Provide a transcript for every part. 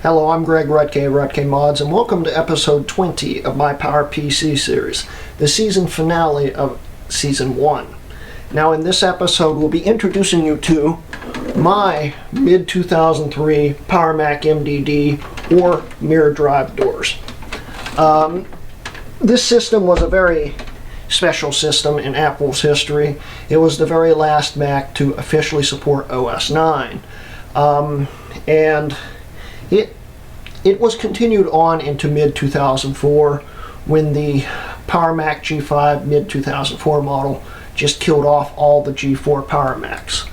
Hello, I'm Greg Rutke, Rutke Mods, and welcome to episode 20 of my PowerPC series, the season finale of season 1. Now in this episode, we'll be introducing you to my mid-2003 Power Mac MDD or mirror drive doors. This system was a very special system in Apple's history. It was the very last Mac to officially support OS 9. And it was continued on into mid-2004 when the Power Mac G5 mid-2004 model just killed off all the G4 Power Macs.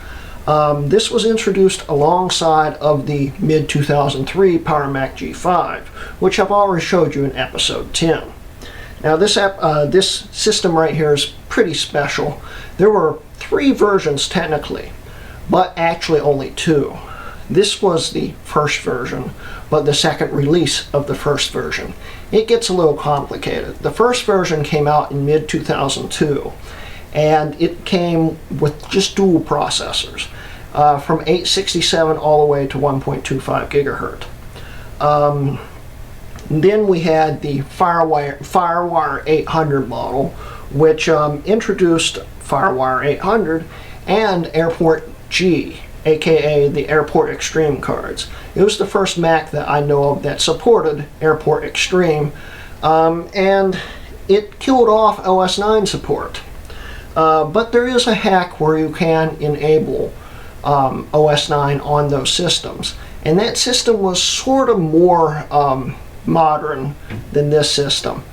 This was introduced alongside of the mid-2003 Power Mac G5, which I've already showed you in episode 10. Now this system right here is pretty special. There were 3 versions technically, but actually only 2. This was the first version, but the second release of the first version. It gets a little complicated. The first version came out in mid-2002, and it came with just dual processors, from 867 all the way to 1.25 gigahertz. Then we had the FireWire 800 model, which introduced FireWire 800 and Airport G, aka the Airport Extreme cards. It was the first Mac that I know of that supported Airport Extreme, and it killed off OS 9 support. But there is a hack where you can enable OS 9 on those systems, and that system was sort of more modern than this system.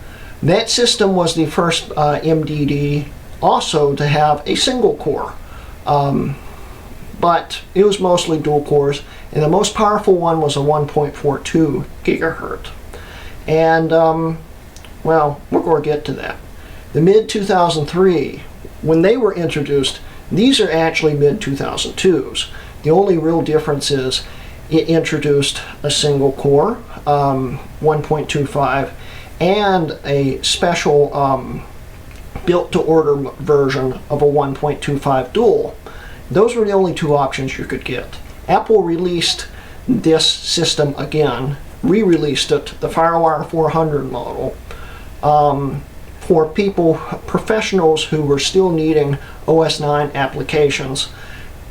That system was the first MDD also to have a single core. But it was mostly dual cores, and the most powerful one was a 1.42 gigahertz. And, well, we're going to get to that. The mid-2003, when they were introduced, these are actually mid-2002s. The only real difference is it introduced a single core, 1.25, and a special built-to-order version of a 1.25 dual. Those were the only 2 options you could get. Apple released this system again, re-released it, the FireWire 400 model, for professionals who were still needing OS 9 applications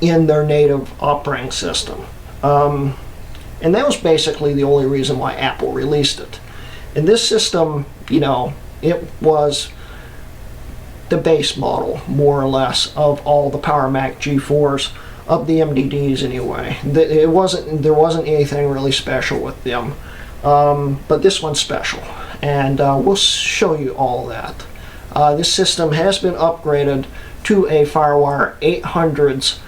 in their native operating system. And that was basically the only reason why Apple released it. And this system, you know, it was the base model, more or less, of all the Power Mac G4s, of the MDDs anyway. There wasn't anything really special with them, but this one's special, and we'll show you all that. This system has been upgraded to a FireWire 800's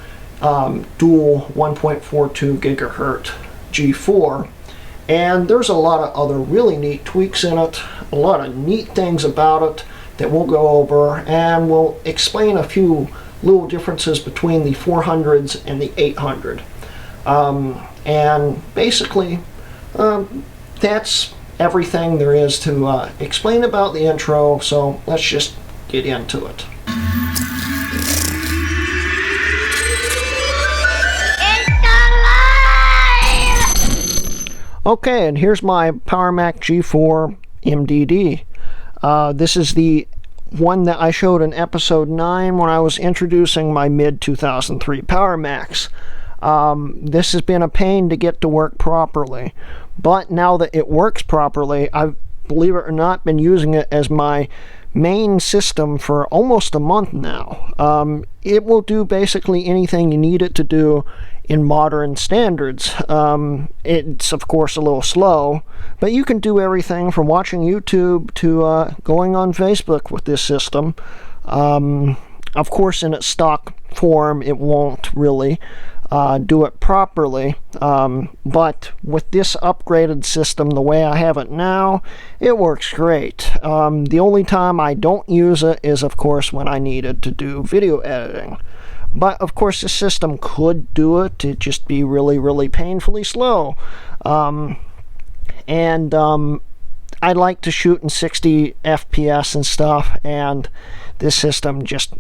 dual 1.42 gigahertz G4, and there's a lot of other really neat tweaks in it, a lot of neat things about it that we'll go over, and we'll explain a few little differences between the 400s and the 800. And basically, that's everything there is to explain about the intro, so let's just get into it. Okay, and here's my Power Mac G4 MDD. This is the one that I showed in episode 9 when I was introducing my mid-2003 Power Macs. This has been a pain to get to work properly, but now that it works properly, I've, believe it or not, been using it as my main system for almost a month now. It will do basically anything you need it to do in modern standards. It's of course a little slow, but you can do everything from watching YouTube to going on Facebook with this system. Of course, in its stock form, it won't really do it properly, but with this upgraded system the way I have it now, it works great. The only time I don't use it is of course when I need it to do video editing. But of course this system could do it, it'd just be really painfully slow. I like to shoot in 60 FPS and stuff, and this system just,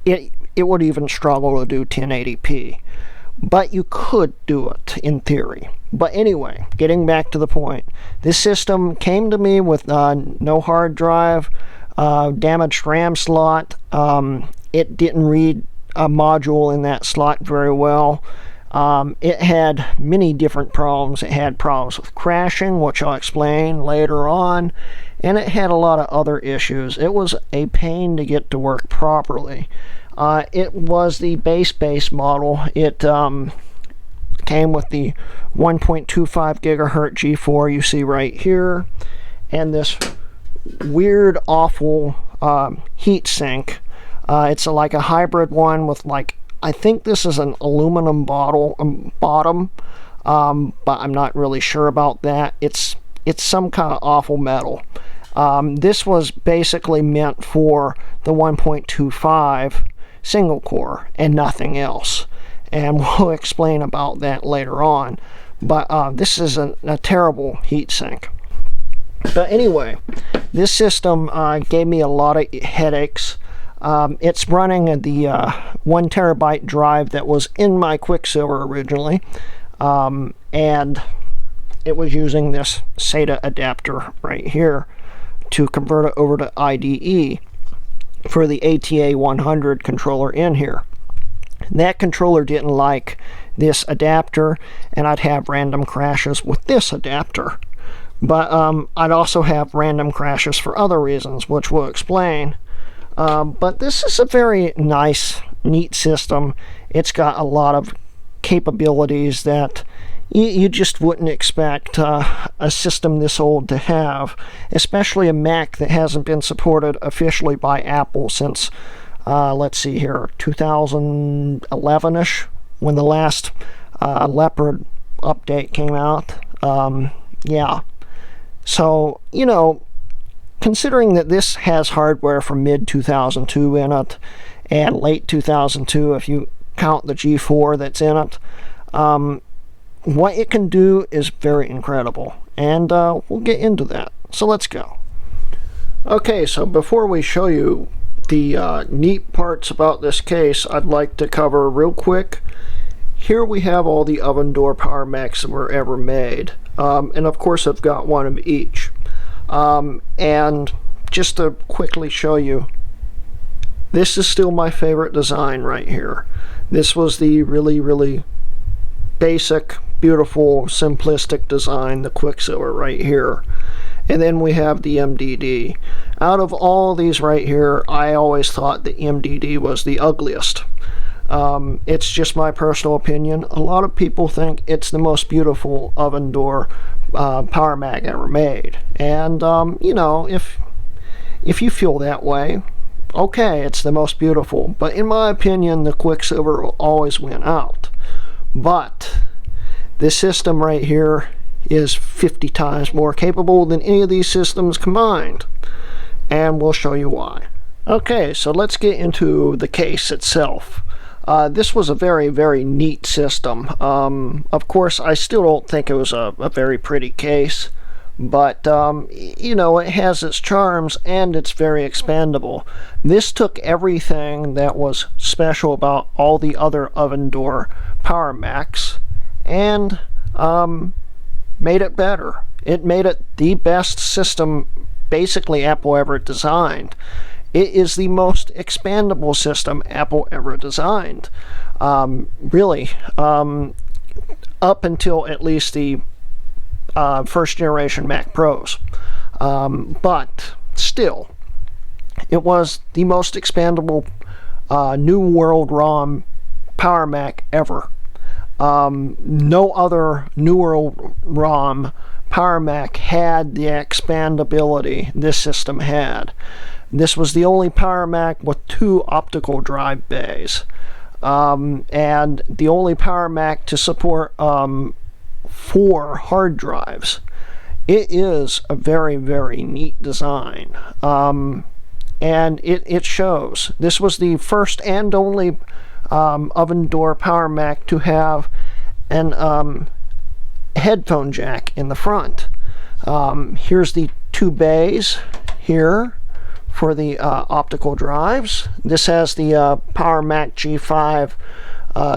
it would even struggle to do 1080p. But you could do it in theory. But anyway, getting back to the point, this system came to me with no hard drive, damaged RAM slot. It didn't read a module in that slot very well. It had many different problems. It had problems with crashing, which I'll explain later on, and it had a lot of other issues. It was a pain to get to work properly. It was the base model. It came with the 1.25 gigahertz G4 you see right here, and this weird, awful heat sink. It's like a hybrid one with, like, I think this is an aluminum bottom, but I'm not really sure about that. It's some kind of awful metal. This was basically meant for the 1.25 single core and nothing else, and we'll explain about that later on. But this is a terrible heat sink. But anyway, this system gave me a lot of headaches. It's running the 1 terabyte drive that was in my Quicksilver originally, and it was using this SATA adapter right here to convert it over to IDE for the ATA 100 controller in here. That controller didn't like this adapter, and I'd have random crashes with this adapter. But I'd also have random crashes for other reasons, which we'll explain. But this is a very nice, neat system. It's got a lot of capabilities that you just wouldn't expect a system this old to have, especially a Mac that hasn't been supported officially by Apple since, let's see here, 2011-ish, when the last Leopard update came out. Yeah. So, you know, considering that this has hardware from mid-2002 in it, and late 2002 if you count the G4 that's in it, what it can do is very incredible, and we'll get into that. So let's go. Okay, so before we show you the neat parts about this case, I'd like to cover real quick. Here we have all the oven door Power Macs that were ever made, and of course I've got one of each. And just to quickly show you, this is still my favorite design right here. This was the really basic, beautiful, simplistic design, the Quicksilver right here. And then we have the MDD. Out of all these right here, I always thought the MDD was the ugliest. It's just my personal opinion. A lot of people think it's the most beautiful oven door Power Mac ever made. And, you know, if you feel that way, okay, it's the most beautiful. But in my opinion, the Quicksilver will always win out. But this system right here is 50 times more capable than any of these systems combined. And we'll show you why. Okay, so let's get into the case itself. This was a very neat system. Of course, I still don't think it was a very pretty case, but you know, it has its charms and it's very expandable. This took everything that was special about all the other oven door Power Macs and made it better. It made it the best system basically Apple ever designed. It is the most expandable system Apple ever designed. Really, up until at least the first generation Mac Pros. But still, it was the most expandable New World ROM Power Mac ever. No other New World ROM Power Mac had the expandability this system had. This was the only Power Mac with 2 optical drive bays, and the only Power Mac to support 4 hard drives. It is a very neat design, and it shows. This was the first and only oven door Power Mac to have an headphone jack in the front. Here's the 2 bays here for the optical drives. This has the Power Mac G4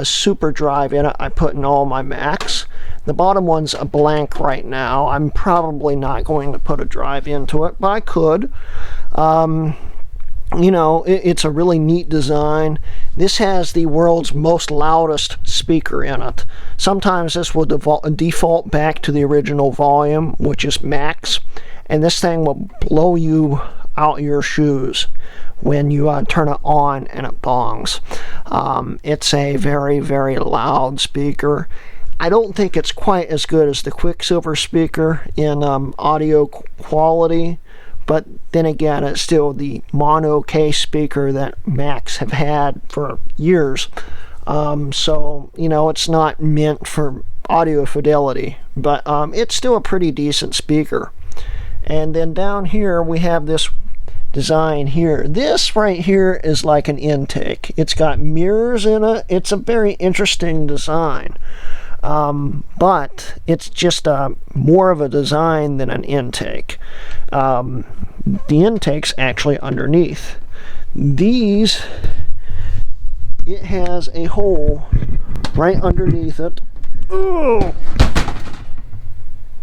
super drive in it I put in all my Macs. The bottom one's a blank right now. I'm probably not going to put a drive into it, but I could. You know, it's a really neat design. This has the world's most loudest speaker in it. Sometimes this will default back to the original volume, which is max, and this thing will blow you out your shoes when you turn it on and it bongs. It's a very, very loud speaker. I don't think it's quite as good as the Quicksilver speaker in audio quality, but then again, it's still the mono case speaker that Macs have had for years. So, you know, it's not meant for audio fidelity, but it's still a pretty decent speaker. And then down here, we have this design here. This right here is like an intake. It's got mirrors in it. It's a very interesting design. But it's just more of a design than an intake. The intake's actually underneath. These, it has a hole right underneath it. Oh!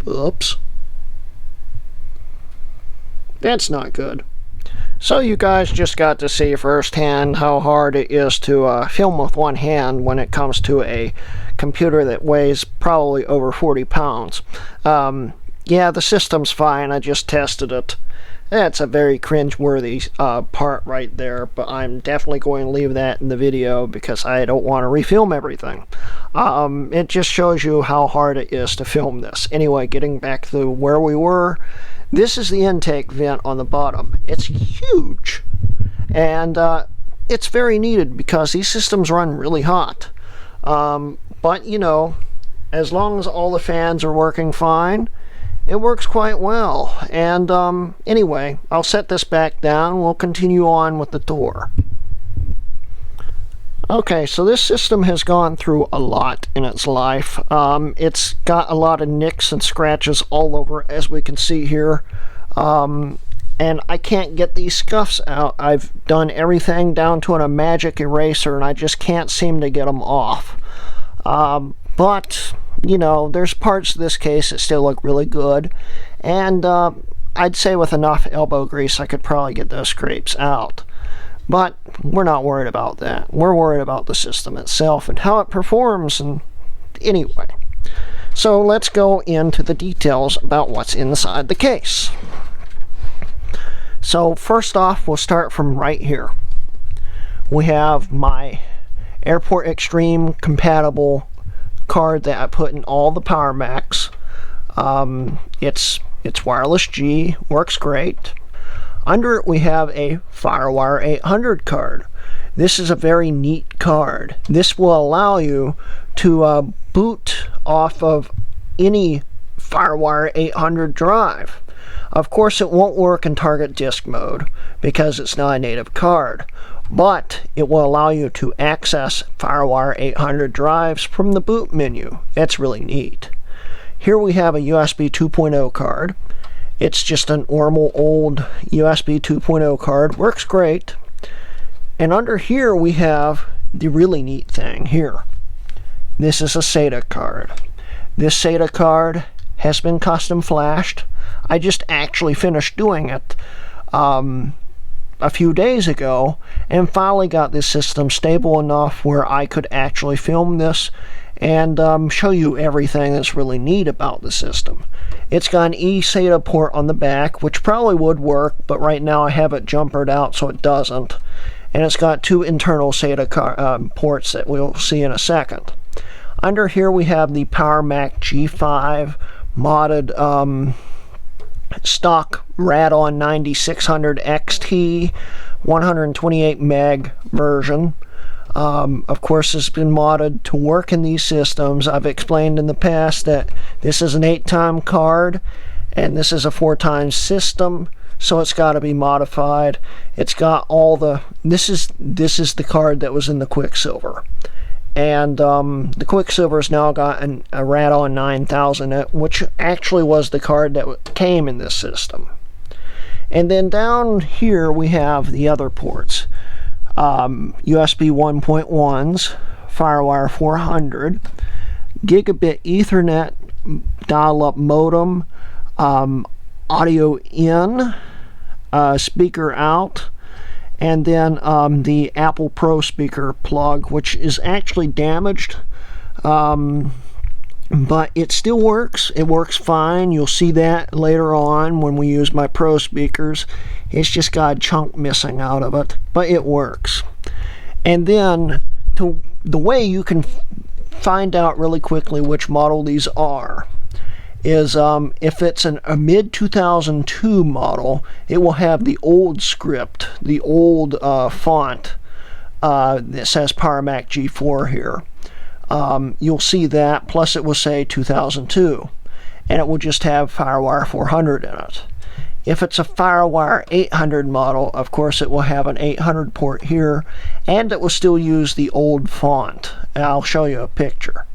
Oops. That's not good. So you guys just got to see firsthand how hard it is to film with one hand when it comes to a computer that weighs probably over 40 pounds. Yeah, the system's fine. I just tested it. That's a very cringe-worthy part right there, but I'm definitely going to leave that in the video because I don't want to refilm everything. It just shows you how hard it is to film this. Anyway, getting back to where we were, this is the intake vent on the bottom. It's huge, and it's very needed because these systems run really hot. But, you know, as long as all the fans are working fine, it works quite well. And anyway, I'll set this back down. We'll continue on with the tour. Okay, so this system has gone through a lot in its life. It's got a lot of nicks and scratches all over, as we can see here. And I can't get these scuffs out. I've done everything down to a magic eraser, and I just can't seem to get them off. But, you know, there's parts of this case that still look really good. And I'd say with enough elbow grease, I could probably get those scrapes out. But we're not worried about that. We're worried about the system itself and how it performs. And anyway, so let's go into the details about what's inside the case. So first off, we'll start from right here. We have my Airport Extreme compatible card that I put in all the Power Macs. It's wireless G, works great. Under it we have a FireWire 800 card. This is a very neat card. This will allow you to boot off of any FireWire 800 drive. Of course, it won't work in target disk mode because it's not a native card, but it will allow you to access FireWire 800 drives from the boot menu. That's really neat. Here we have a USB 2.0 card. It's just a normal old USB 2.0 card. Works great. And under here we have the really neat thing here. This is a SATA card. This SATA card has been custom flashed. I just actually finished doing it a few days ago and finally got this system stable enough where I could actually film this and show you everything that's really neat about the system. It's got an eSATA port on the back, which probably would work, but right now I have it jumpered out so it doesn't. And it's got two internal SATA ports that we'll see in a second. Under here we have the Power Mac G4 modded stock Radeon 9600 XT 128 meg version. Of course, it's been modded to work in these systems. I've explained in the past that this is an 8-time card and this is a 4-time system, so it's got to be modified. It's got all the this is the card that was in the Quicksilver, and the Quicksilver's now got a Radeon 9000, which actually was the card that came in this system. And then down here we have the other ports. USB 1.1s, FireWire 400, gigabit Ethernet dial-up modem, audio in, speaker out, and then the Apple Pro speaker plug, which is actually damaged, but it still works. It works fine. You'll see that later on when we use my Pro speakers. It's just got a chunk missing out of it, but it works. And then the way you can find out really quickly which model these are is if it's a mid-2002 model, it will have the old script, the old font that says Power Mac G4 here. You'll see that, plus it will say 2002, and it will just have FireWire 400 in it. If it's a FireWire 800 model, of course it will have an 800 port here, and it will still use the old font. And I'll show you a picture.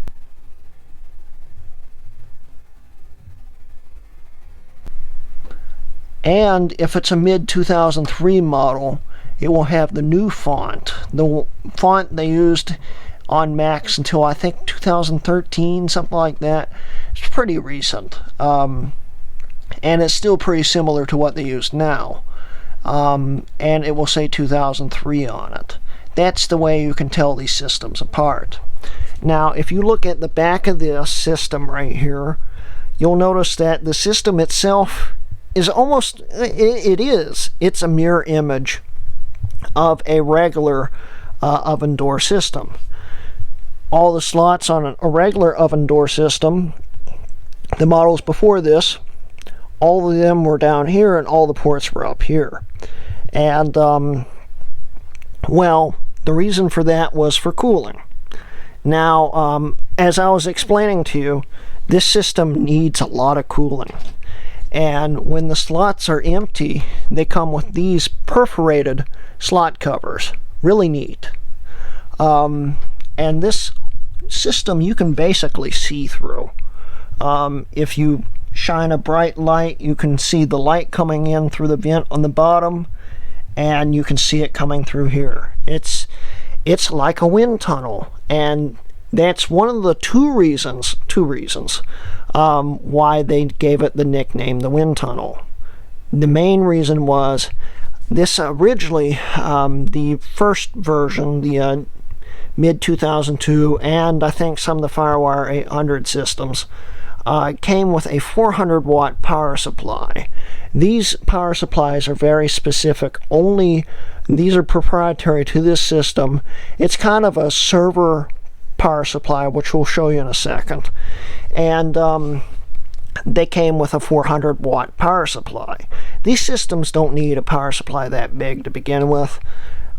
And if it's a mid-2003 model, it will have the new font. The font they used on Macs until I think 2013, something like that. It's pretty recent. And it's still pretty similar to what they use now. And it will say 2003 on it. That's the way you can tell these systems apart. Now, if you look at the back of this system right here, you'll notice that the system itself is almost, it's a mirror image of a regular oven door system. All the slots on a regular oven door system, the models before this, all of them were down here and all the ports were up here. And, well, the reason for that was for cooling. Now, as I was explaining to you, this system needs a lot of cooling. And when the slots are empty, they come with these perforated slot covers. Really neat. And this system you can basically see through. If you shine a bright light, you can see the light coming in through the vent on the bottom, and you can see it coming through here. It's like a wind tunnel, and that's one of the two reasons why they gave it the nickname the wind tunnel. The main reason was this originally, the first version, the mid-2002, and I think some of the FireWire 800 systems, came with a 400 watt power supply. These power supplies are very specific. These are proprietary to this system. It's kind of a server power supply, which we'll show you in a second. And they came with a 400 watt power supply. These systems don't need a power supply that big to begin with,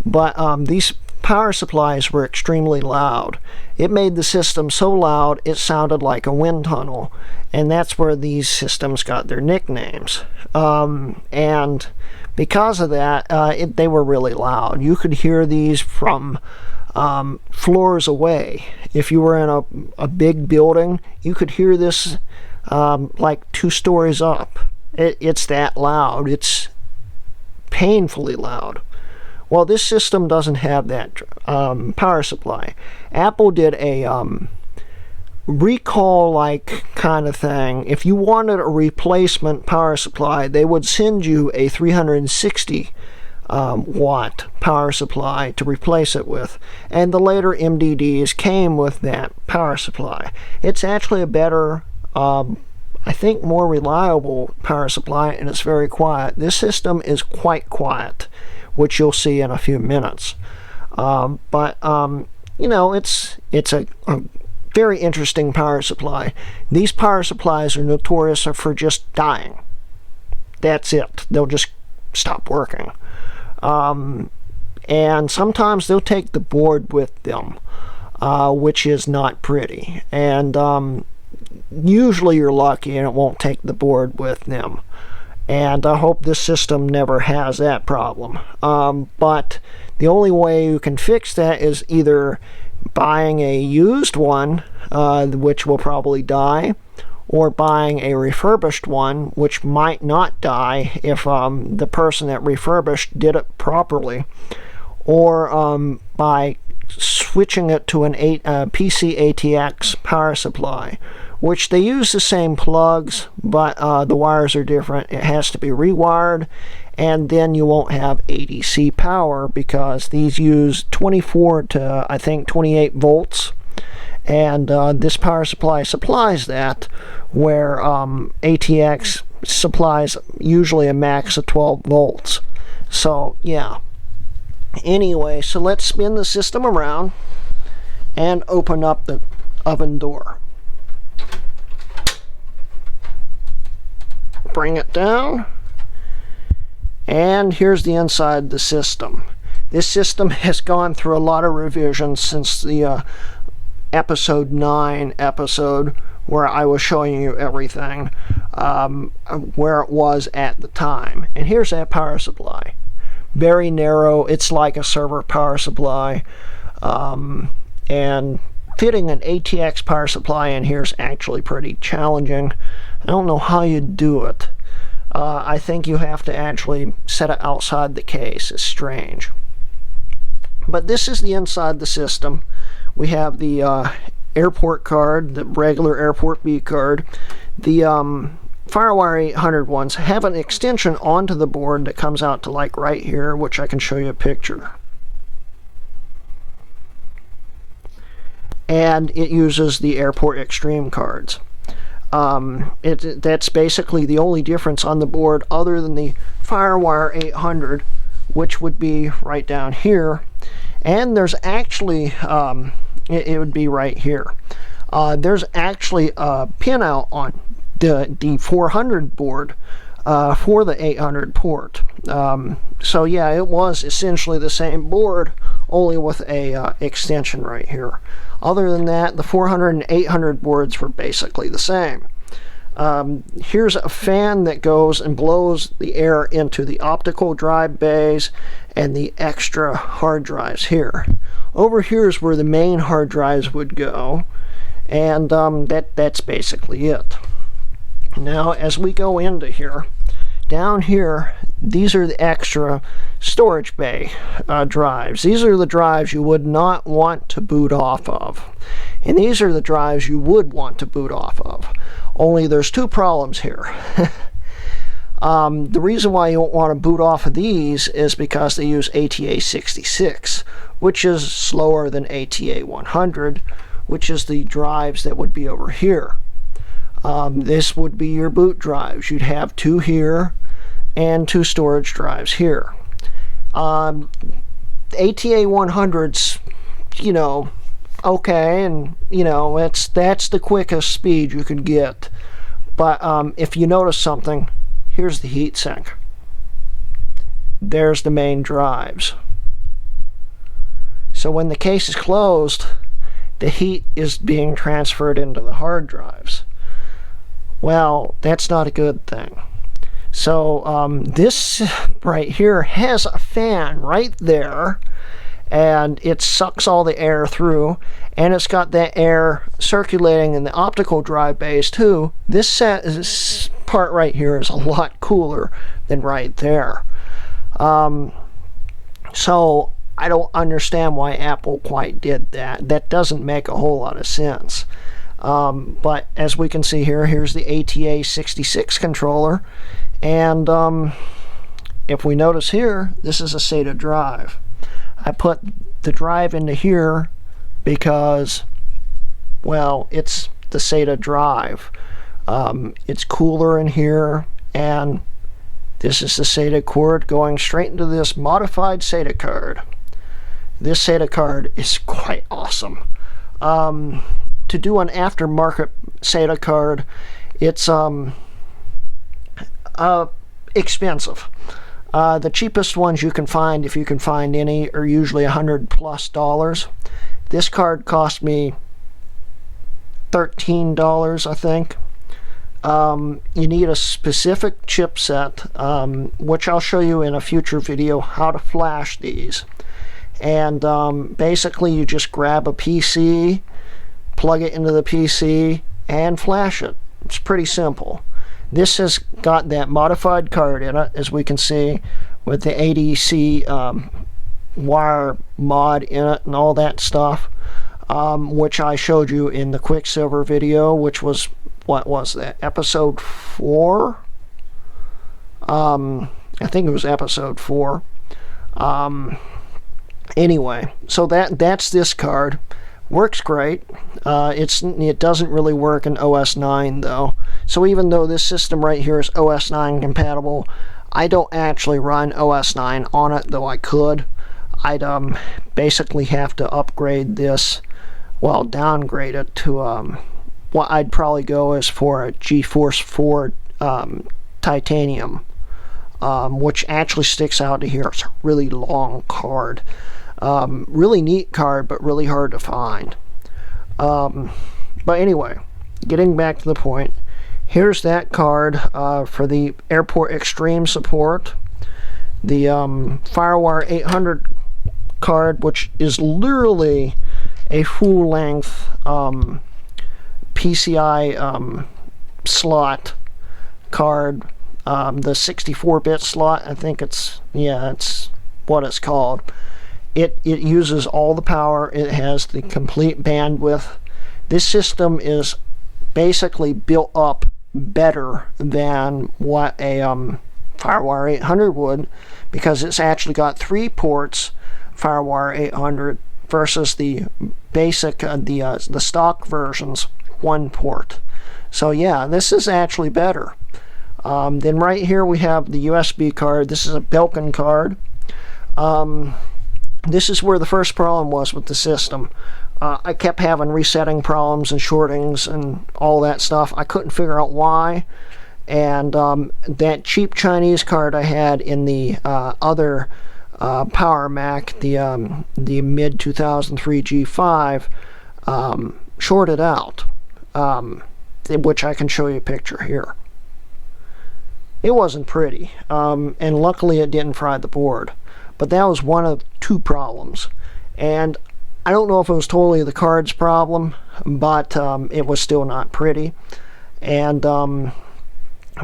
but these power supplies were extremely loud. It made the system so loud it sounded like a wind tunnel, and that's where these systems got their nicknames. And because of that, they were really loud. You could hear these from floors away. If you were in a big building, you could hear this like 2 stories up. It's that loud. It's painfully loud. Well, this system doesn't have that power supply. Apple did a recall-like kind of thing. If you wanted a replacement power supply, they would send you a 360 watt power supply to replace it with. And the later MDDs came with that power supply. It's actually a better, I think more reliable power supply, and it's very quiet. This system is quite quiet, which you'll see in a few minutes. But you know, it's a very interesting power supply. These power supplies are notorious for just dying. That's it. They'll just stop working. And sometimes they'll take the board with them, which is not pretty. And usually you're lucky and it won't take the board with them. And I hope this system never has that problem. But the only way you can fix that is either buying a used one, which will probably die, or buying a refurbished one, which might not die if the person that refurbished did it properly, or by switching it to an PC ATX power supply, which they use the same plugs, but the wires are different. It has to be rewired, and then you won't have ADC power because these use 24 to, I think, 28 volts. And this power supply supplies that, where ATX supplies usually a max of 12 volts. So, yeah. Anyway, so let's spin the system around and open up the oven door. Bring it down. And here's the inside of the system. This system has gone through a lot of revisions since the episode 9 episode, where I was showing you everything, where it was at the time. And here's that power supply. Very narrow. It's like a server power supply. And fitting an ATX power supply in here is actually pretty challenging. I don't know how you do it. I think you have to actually set it outside the case. It's strange. But this is the inside of the system. We have the airport card, the regular airport B card. The FireWire 800 ones have an extension onto the board that comes out to like right here, which I can show you a picture. And it uses the Airport Extreme cards. That's basically the only difference on the board other than the FireWire 800, which would be right down here. And there's actually, it would be right here. There's actually a pinout on the 400 board for the 800 port. So yeah, it was essentially the same board, only with a extension right here. Other than that, the 400 and 800 boards were basically the same. Here's a fan that goes and blows the air into the optical drive bays and the extra hard drives here. Over here is where the main hard drives would go, and that's basically it. Now, as we go into here, down here, these are the extra storage bay drives. These are the drives you would not want to boot off of. And these are the drives you would want to boot off of. Only there's two problems here. The reason why you don't want to boot off of these is because they use ATA 66, which is slower than ATA 100, which is the drives that would be over here. This would be your boot drives. You'd have two here and two storage drives here. ATA 100's, you know, okay, and you know, that's the quickest speed you can get. But if you notice something, here's the heatsink. There's the main drives. So when the case is closed, the heat is being transferred into the hard drives. Well, that's not a good thing. So this right here has a fan right there, and it sucks all the air through, and it's got that air circulating in the optical drive bays too. This part right here is a lot cooler than right there. So I don't understand why Apple quite did that. That doesn't make a whole lot of sense. But as we can see here, here's the ATA 66 controller, and if we notice here, this is a SATA drive. I put the drive into here because, well, it's the SATA drive. It's cooler in here, and this is the SATA cord going straight into this modified SATA card. This SATA card is quite awesome. To do an aftermarket SATA card, it's expensive. The cheapest ones you can find, if you can find any, are usually $100+. This card cost me $13, I think. You need a specific chipset, which I'll show you in a future video how to flash these. And basically you just grab a PC, plug it into the PC, and flash it. It's pretty simple. This has got that modified card in it, as we can see, with the ADC wire mod in it and all that stuff, which I showed you in the Quicksilver video, which was, what was that, episode 4? I think it was episode 4. Anyway, so that's this card. Works great. It doesn't really work in OS 9 though. So even though this system right here is OS 9 compatible, I don't actually run OS 9 on it, though I could. I'd basically have to upgrade this, well, downgrade it to what I'd probably go is for a GeForce 4 Titanium, which actually sticks out to here. It's a really long card. Really neat card, but really hard to find. But anyway, getting back to the point, here's that card for the Airport Extreme support. The FireWire 800 card, which is literally a full-length PCI slot card. The 64-bit slot, I think it's what it's called. It uses all the power. It has the complete bandwidth. This system is basically built up better than what a FireWire 800 would, because it's actually got 3 ports, FireWire 800, versus the basic, the stock version's 1 port. So yeah, this is actually better. Then right here we have the USB card. This is a Belkin card. This is where the first problem was with the system. I kept having resetting problems and shortings and all that stuff. I couldn't figure out why. And that cheap Chinese card I had in the other Power Mac, the mid-2003 G5, shorted out, which I can show you a picture here. It wasn't pretty, and luckily it didn't fry the board. But that was one of 2 problems. And I don't know if it was totally the card's problem, but it was still not pretty. And,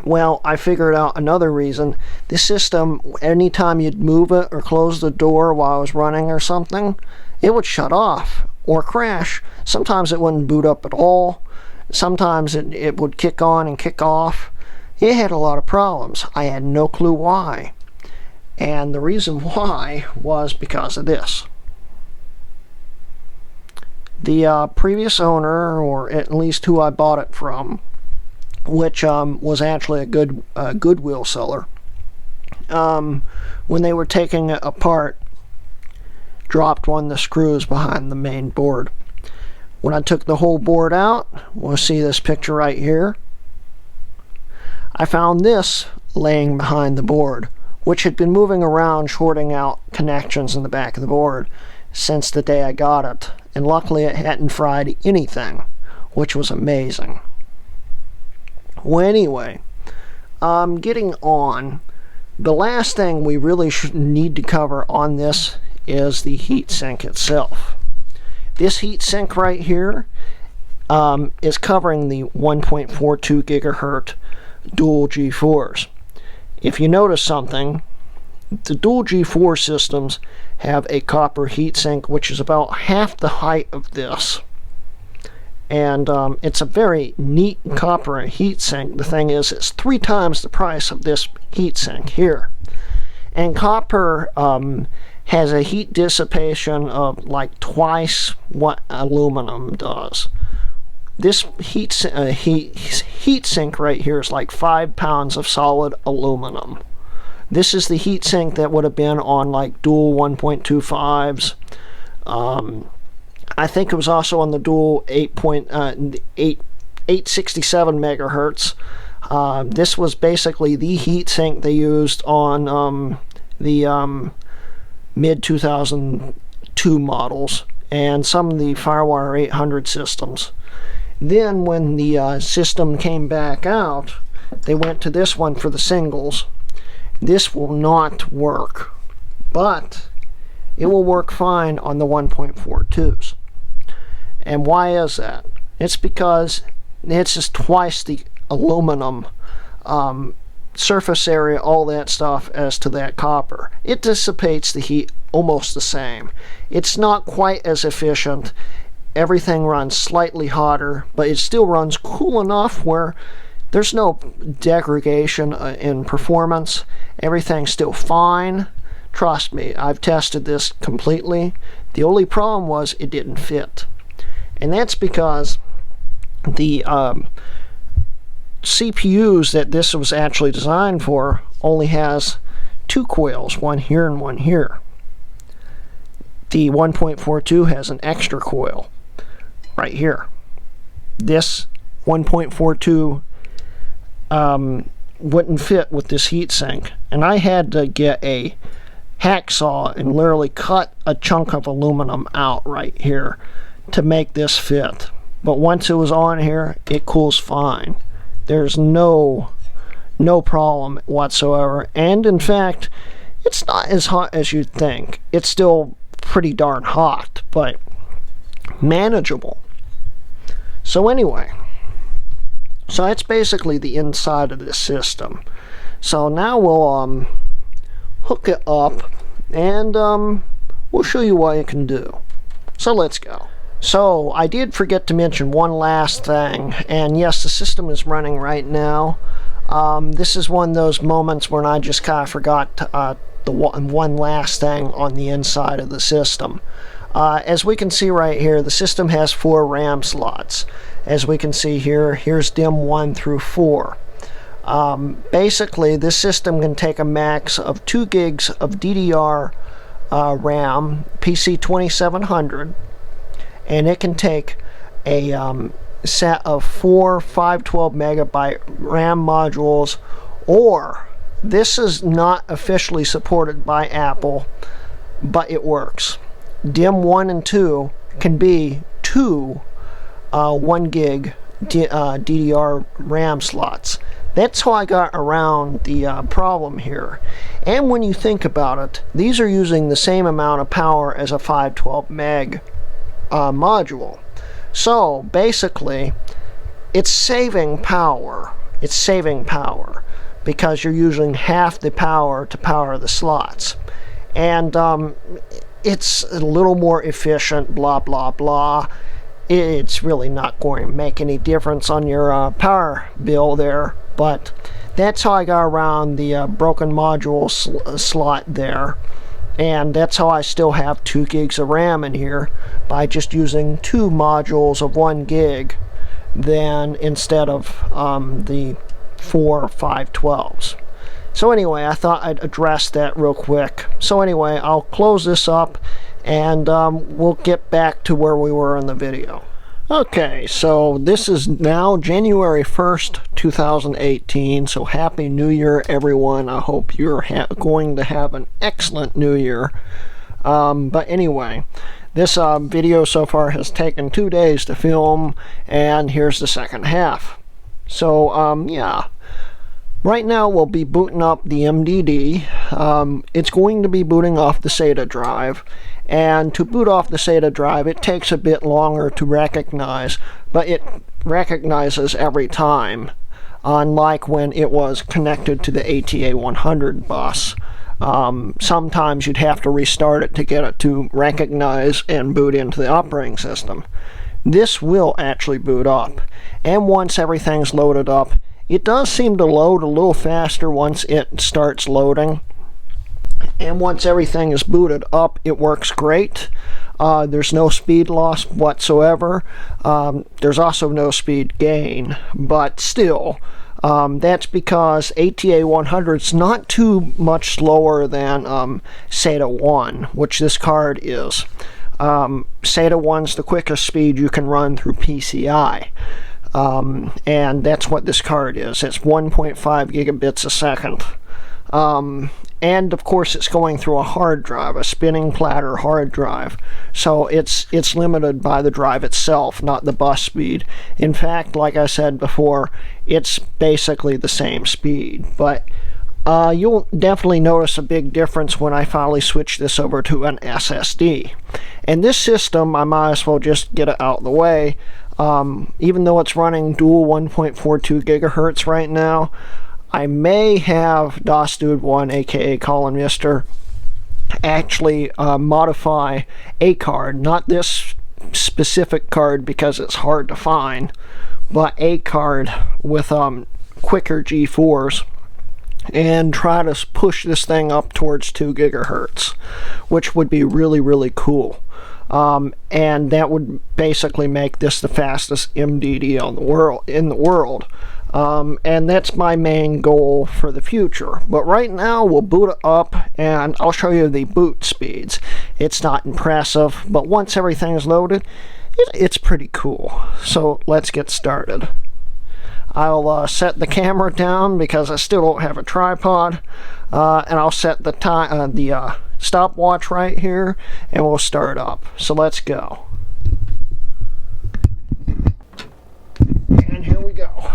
well, I figured out another reason. This system, anytime you'd move it or close the door while I was running or something, it would shut off or crash. Sometimes it wouldn't boot up at all. Sometimes it would kick on and kick off. It had a lot of problems. I had no clue why. And the reason why was because of this. The previous owner, or at least who I bought it from, which was actually a Goodwill seller, when they were taking it apart, dropped one of the screws behind the main board. When I took the whole board out, we'll see this picture right here, I found this laying behind the board, which had been moving around shorting out connections in the back of the board since the day I got it, and luckily it hadn't fried anything, which was amazing. Well, anyway, getting on, the last thing we really need to cover on this is the heatsink itself. This heatsink right here is covering the 1.42 gigahertz dual G4s. If you notice something, the dual G4 systems have a copper heatsink, which is about half the height of this. And it's a very neat copper heatsink. The thing is, it's 3 times the price of this heatsink here. And copper has a heat dissipation of like twice what aluminum does. This heatsink right here is like 5 pounds of solid aluminum. This is the heatsink that would have been on like dual 1.25s. I think it was also on the dual 867 megahertz. This was basically the heatsink they used on the mid-2002 models and some of the FireWire 800 systems. Then when the system came back out, they went to this one for the singles. This will not work, but it will work fine on the 1.42s. And why is that? It's because it's just twice the aluminum surface area, all that stuff as to that copper. It dissipates the heat almost the same. It's not quite as efficient. Everything runs slightly hotter, but it still runs cool enough where there's no degradation in performance. Everything's still fine. Trust me, I've tested this completely. The only problem was it didn't fit. And that's because the CPUs that this was actually designed for only has 2 coils, one here and one here. The 1.42 has an extra coil right here. This 1.42 wouldn't fit with this heatsink, and I had to get a hacksaw and literally cut a chunk of aluminum out right here to make this fit. But once it was on here, it cools fine. There's no problem whatsoever, and in fact, it's not as hot as you'd think. It's still pretty darn hot, but manageable. So anyway, so that's basically the inside of this system. So now we'll hook it up, and we'll show you what it can do. So let's go. So I did forget to mention one last thing, and yes, the system is running right now. This is one of those moments when I just kind of forgot the one last thing on the inside of the system. As we can see right here, the system has 4 RAM slots. As we can see here, here's DIMM 1 through 4. Basically, this system can take a max of 2 gigs of DDR RAM, PC 2700, and it can take a set of 4 512 megabyte RAM modules, or this is not officially supported by Apple, but it works. DIMM 1 and 2 can be 2 1 gig DDR RAM slots. That's how I got around the problem here. And when you think about it, these are using the same amount of power as a 512 meg module. So basically, it's saving power. It's saving power because you're using half the power to power the slots. And it's a little more efficient, blah, blah, blah. It's really not going to make any difference on your power bill there, but that's how I got around the broken module slot there. And that's how I still have 2 gigs of RAM in here, by just using 2 modules of 1 gig then instead of the 4 512s. So anyway, I thought I'd address that real quick. So anyway, I'll close this up, and we'll get back to where we were in the video. Okay, so this is now January 1st, 2018, so Happy New Year, everyone. I hope you're going to have an excellent New Year. But anyway, this video so far has taken 2 days to film, and here's the second half. So, yeah. Right now we'll be booting up the MDD. It's going to be booting off the SATA drive, and to boot off the SATA drive it takes a bit longer to recognize, but it recognizes every time, unlike when it was connected to the ATA100 bus. Sometimes you'd have to restart it to get it to recognize and boot into the operating system. This will actually boot up, and once everything's loaded up, it does seem to load a little faster once it starts loading. And once everything is booted up, it works great. There's no speed loss whatsoever. There's also no speed gain, but still, that's because ATA 100 is not too much slower than SATA 1, which this card is. SATA 1's the quickest speed you can run through PCI. And that's what this card is. It's 1.5 gigabits a second. And of course it's going through a hard drive, a spinning platter hard drive. So it's limited by the drive itself, not the bus speed. In fact, like I said before, it's basically the same speed. But you'll definitely notice a big difference when I finally switch this over to an SSD. And this system, I might as well just get it out of the way. Even though it's running dual 1.42 gigahertz right now, I may have DOS-Dude1, aka Colin Mister, actually modify a card, not this specific card because it's hard to find, but a card with quicker G4s, and try to push this thing up towards 2 gigahertz, which would be really, really cool. And that would basically make this the fastest MDD in the world. And that's my main goal for the future. But right now we'll boot it up and I'll show you the boot speeds. It's not impressive, but once everything's loaded, it's pretty cool. So let's get started. I'll set the camera down because I still don't have a tripod, and I'll set the time, the stopwatch right here, and we'll start up. So let's go. And here we go.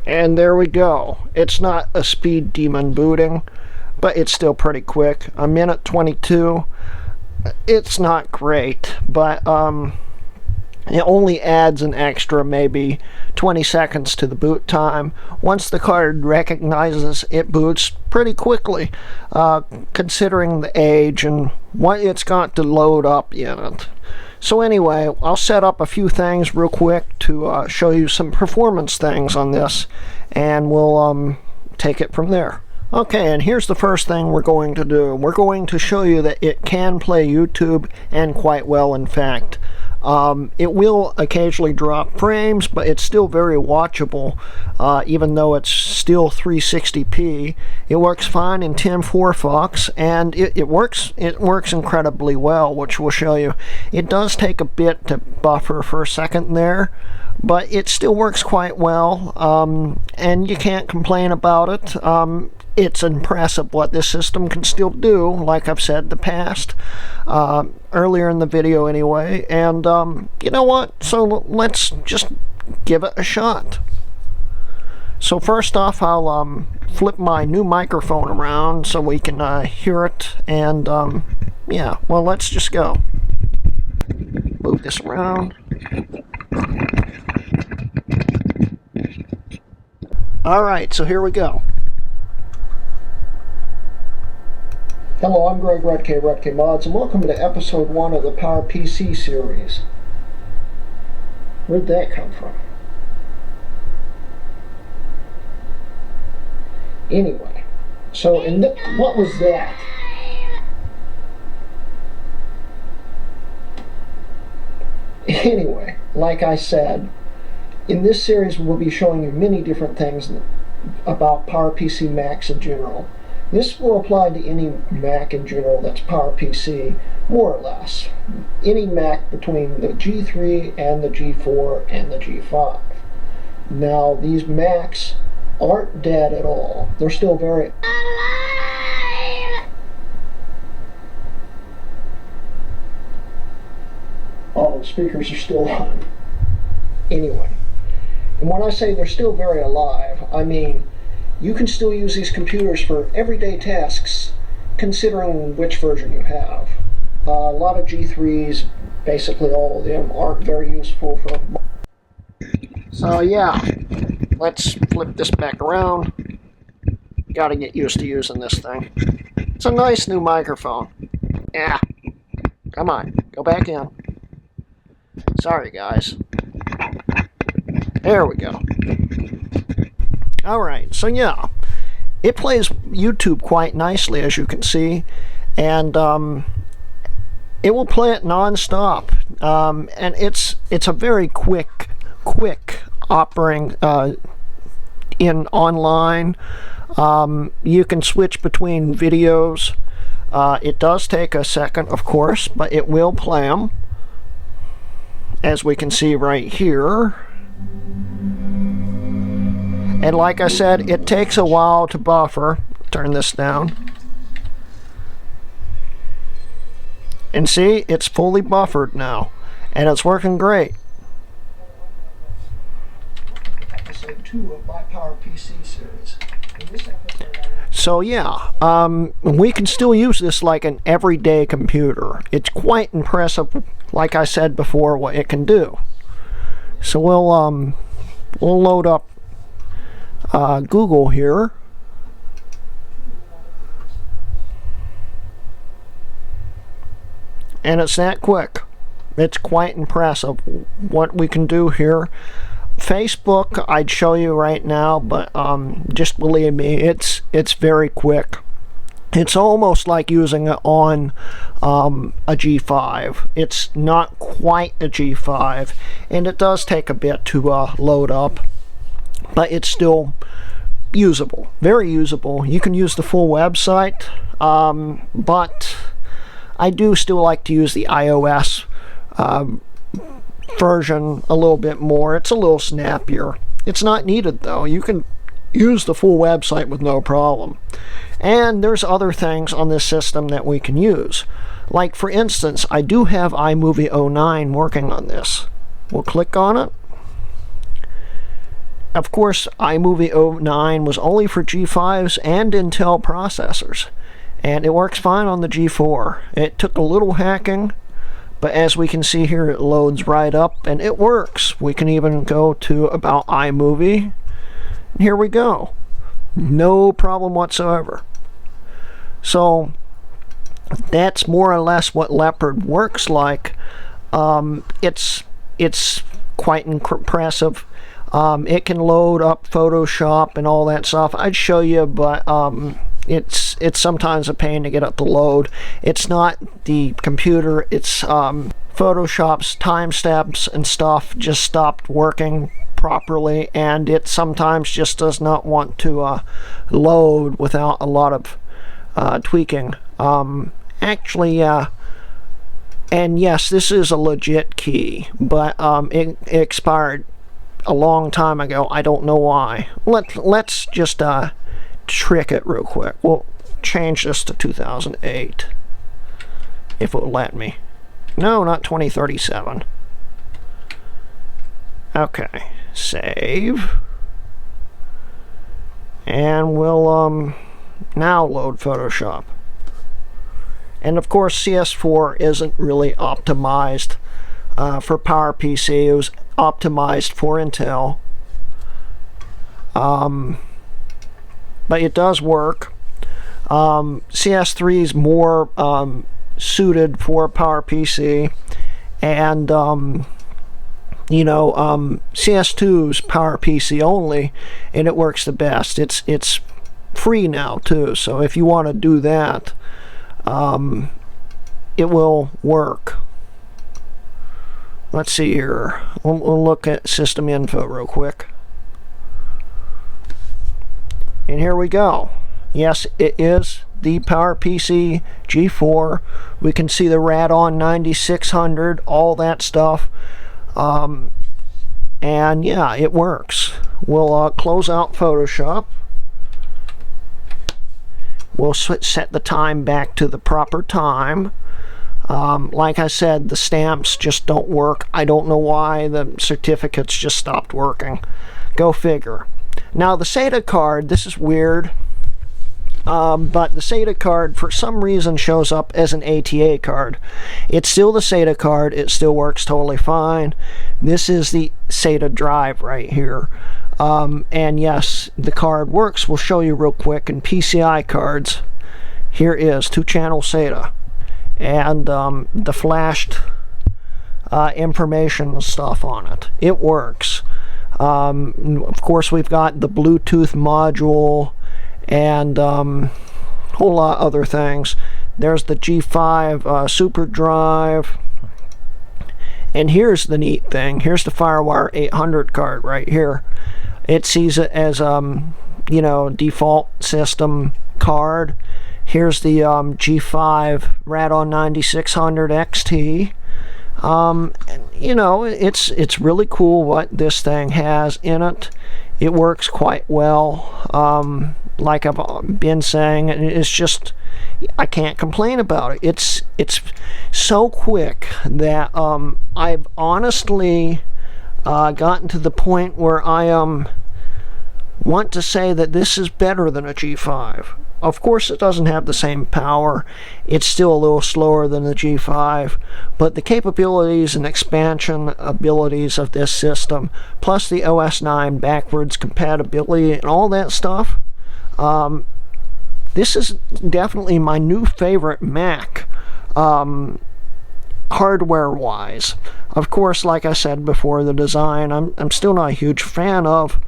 And there we go. It's not a speed demon booting, but it's still pretty quick. A minute 22. It's not great, but it only adds an extra maybe 20 seconds to the boot time. Once the card recognizes, it boots pretty quickly, considering the age and what it's got to load up in it. So anyway, I'll set up a few things real quick to show you some performance things on this, and we'll take it from there. Okay, and here's the first thing we're going to do. We're going to show you that it can play YouTube, and quite well, in fact. It will occasionally drop frames, but it's still very watchable, even though it's still 360p. It works fine in 10.4 Fox, and it works incredibly well, which we'll show you. It does take a bit to buffer for a second there, but it still works quite well, and you can't complain about it. It's impressive what this system can still do, like I've said in the past, earlier in the video anyway, and you know what, so let's just give it a shot. So first off, I'll flip my new microphone around so we can hear it, and yeah, well, let's just go. Move this around. Alright, so here we go. Hello, I'm Greg Rudke Mods, and welcome to episode 1 of the PowerPC series. Where'd that come from? Anyway, so what was that? Anyway, like I said, in this series we'll be showing you many different things about PowerPC Macs in general. This will apply to any Mac in general that's PowerPC, more or less. Any Mac between the G3 and the G4 and the G5. Now, these Macs aren't dead at all. They're still very alive. Oh, the speakers are still on. Anyway, and when I say they're still very alive, I mean you can still use these computers for everyday tasks, considering which version you have. A lot of G3s, basically all of them, aren't very useful for... So yeah, let's flip this back around. Gotta get used to using this thing. It's a nice new microphone. Yeah, come on, go back in. Sorry guys. There we go. Alright, so yeah, it plays YouTube quite nicely, as you can see, and it will play it non-stop, and it's a very quick operating in online. You can switch between videos. It does take a second, of course, but it will play them, as we can see right here. And like I said, it takes a while to buffer. Turn this down. And see, it's fully buffered now. And it's working great. episode 2 of my PowerPC series. In this episode, so yeah, we can still use this like an everyday computer. It's quite impressive, like I said before, what it can do. So we'll load up Google here. And it's that quick. It's quite impressive what we can do here. Facebook, I'd show you right now, but just believe me, it's very quick. It's almost like using it on a G5. It's not quite a G5, and it does take a bit to load up, but it's still usable, very usable. You can use the full website, but I do still like to use the iOS version a little bit more. It's a little snappier. It's not needed though. You can use the full website with no problem. And there's other things on this system that we can use. Like for instance, I do have iMovie 09 working on this. We'll click on it. Of course, iMovie 09 was only for G5s and Intel processors. And it works fine on the G4. It took a little hacking, but as we can see here, it loads right up and it works. We can even go to About iMovie. And here we go. No problem whatsoever. So that's more or less what Leopard works like. It's quite impressive. It can load up Photoshop and all that stuff. I'd show you, but it's sometimes a pain to get up the load. It's not the computer, it's Photoshop's timestamps and stuff just stopped working properly, and it sometimes just does not want to load without a lot of tweaking. Actually, and yes, this is a legit key, but it expired a long time ago. I don't know why. Let's just trick it real quick. We'll change this to 2008 if it will let me. No, not 2037. Okay, save, and we'll now load Photoshop. And of course CS4 isn't really optimized for PowerPC. It was optimized for Intel, but it does work. CS3 is more suited for PowerPC, and you know, CS2's PowerPC only, and it works the best. It's free now too, so if you want to do that, it will work. Let's see here. We'll look at system info real quick. And here we go. Yes, it is the PowerPC G4. We can see the Radeon 9600, all that stuff. And yeah, it works. We'll close out Photoshop. We'll set the time back to the proper time. Like I said, the stamps just don't work. I don't know why. The certificates just stopped working. Go figure. Now the SATA card, this is weird, but the SATA card for some reason shows up as an ATA card. It's still the SATA card. It still works totally fine. This is the SATA drive right here. And yes, the card works. We'll show you real quick. In PCI cards, here is 2-channel SATA. And the flashed information and stuff on it. It works. Of course, we've got the Bluetooth module and whole lot of other things. There's the G5 super drive. And here's the neat thing. Here's the FireWire 800 card right here. It sees it as you know, default system card. Here's the G5 Radeon 9600 XT. And, you know, it's really cool what this thing has in it. It works quite well. Like I've been saying, it's just, I can't complain about it. It's so quick that I've honestly gotten to the point where I am want to say that this is better than a G5. Of course, it doesn't have the same power. It's still a little slower than the G5, but the capabilities and expansion abilities of this system, plus the OS 9 backwards compatibility and all that stuff, this is definitely my new favorite Mac, hardware-wise. Of course, like I said before, the design I'm still not a huge fan of,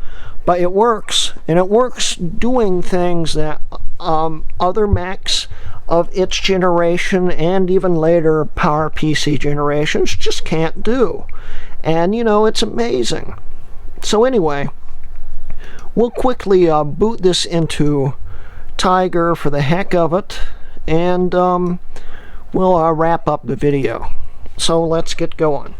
but it works, and it works doing things that other Macs of its generation and even later PowerPC generations just can't do. And you know, it's amazing. So anyway, we'll quickly boot this into Tiger for the heck of it, and we'll wrap up the video. So let's get going.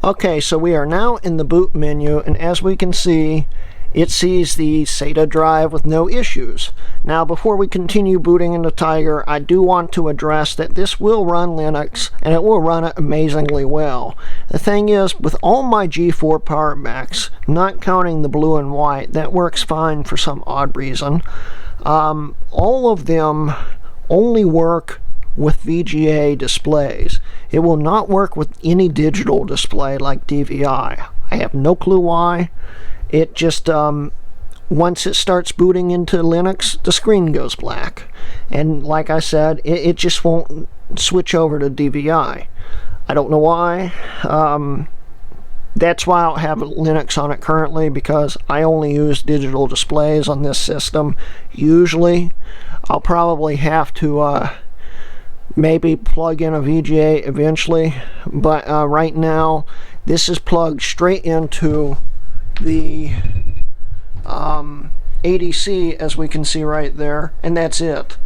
Okay, so we are now in the boot menu, and as we can see, it sees the SATA drive with no issues. Now, before we continue booting into Tiger, I do want to address that this will run Linux, and it will run it amazingly well. The thing is, with all my G4 Power Macs, not counting the blue and white, that works fine for some odd reason. All of them only work with VGA displays. It will not work with any digital display like DVI. I have no clue why. It just, once it starts booting into Linux, the screen goes black. And like I said, it just won't switch over to DVI. I don't know why. That's why I don't have Linux on it currently, because I only use digital displays on this system. Usually, I'll probably have to maybe plug in a VGA eventually, but right now, this is plugged straight into the ADC, as we can see right there, and that's it.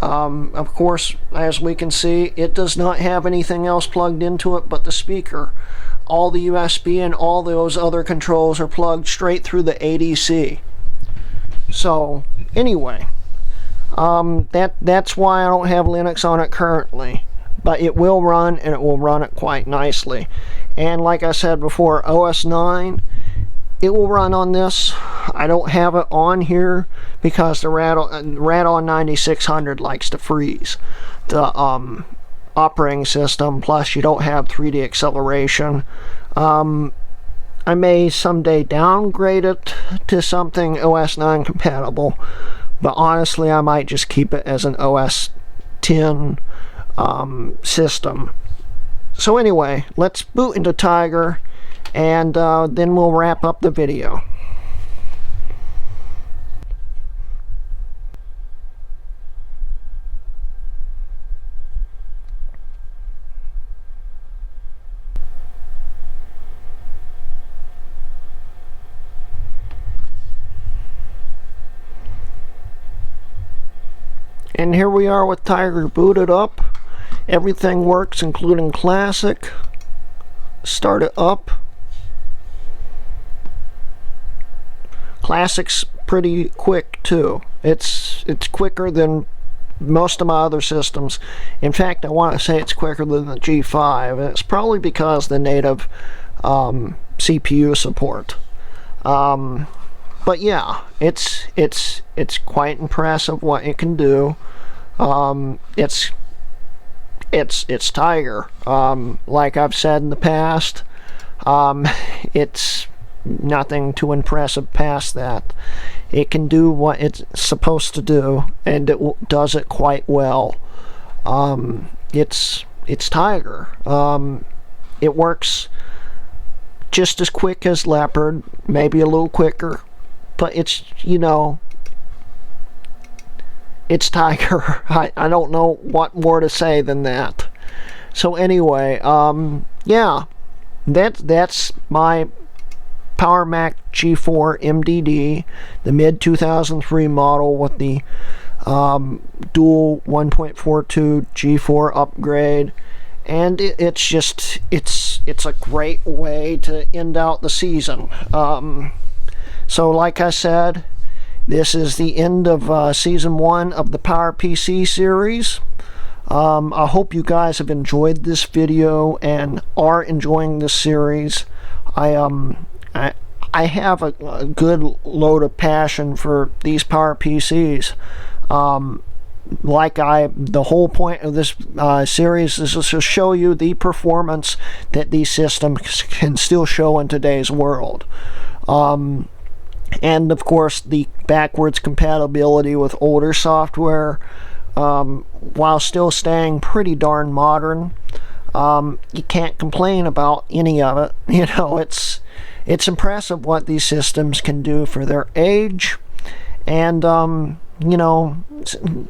Of course, as we can see, it does not have anything else plugged into it but the speaker. All the USB and all those other controls are plugged straight through the ADC. So anyway, that's why I don't have Linux on it currently, but it will run, and it will run it quite nicely. And like I said before, OS 9, it will run on this. I don't have it on here because the Radeon 9600 likes to freeze the operating system, plus you don't have 3D acceleration. I may someday downgrade it to something OS 9 compatible, but honestly I might just keep it as an OS 10 system. So anyway, let's boot into Tiger, and then we'll wrap up the video. And here we are with Tiger booted up. Everything works, including Classic. Start it up. Classic's pretty quick too. It's quicker than most of my other systems. In fact, I want to say it's quicker than the G5, and it's probably because the native CPU support. But yeah, it's quite impressive what it can do. It's Tiger. Like I've said in the past, it's nothing too impressive past that. It can do what it's supposed to do, and it does it quite well. It's Tiger. It works just as quick as Leopard, maybe a little quicker, but it's, you know, it's Tiger. I don't know what more to say than that. So anyway, yeah, that's my Power Mac G4 MDD, the mid-2003 model with the dual 1.42 G4 upgrade, and it's a great way to end out the season. So like I said, this is the end of season 1 of the PowerPC series. I hope you guys have enjoyed this video and are enjoying this series. I I have a good load of passion for these PowerPCs. The whole point of this series is to show you the performance that these systems can still show in today's world. And of course, the backwards compatibility with older software, while still staying pretty darn modern. You can't complain about any of it. You know, it's impressive what these systems can do for their age. And, you know,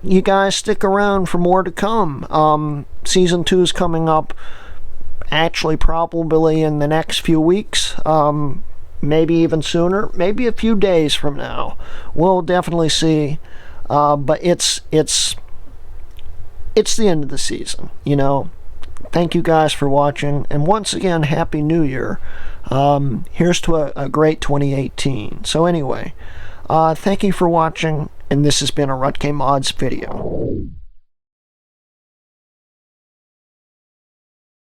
you guys stick around for more to come. Season 2 is coming up, actually probably in the next few weeks. Maybe even sooner, maybe a few days from now. We'll definitely see. But it's the end of the season, you know. Thank you guys for watching, and once again, Happy New Year. Here's to a great 2018. So anyway, thank you for watching, and this has been a Rutke Mods video.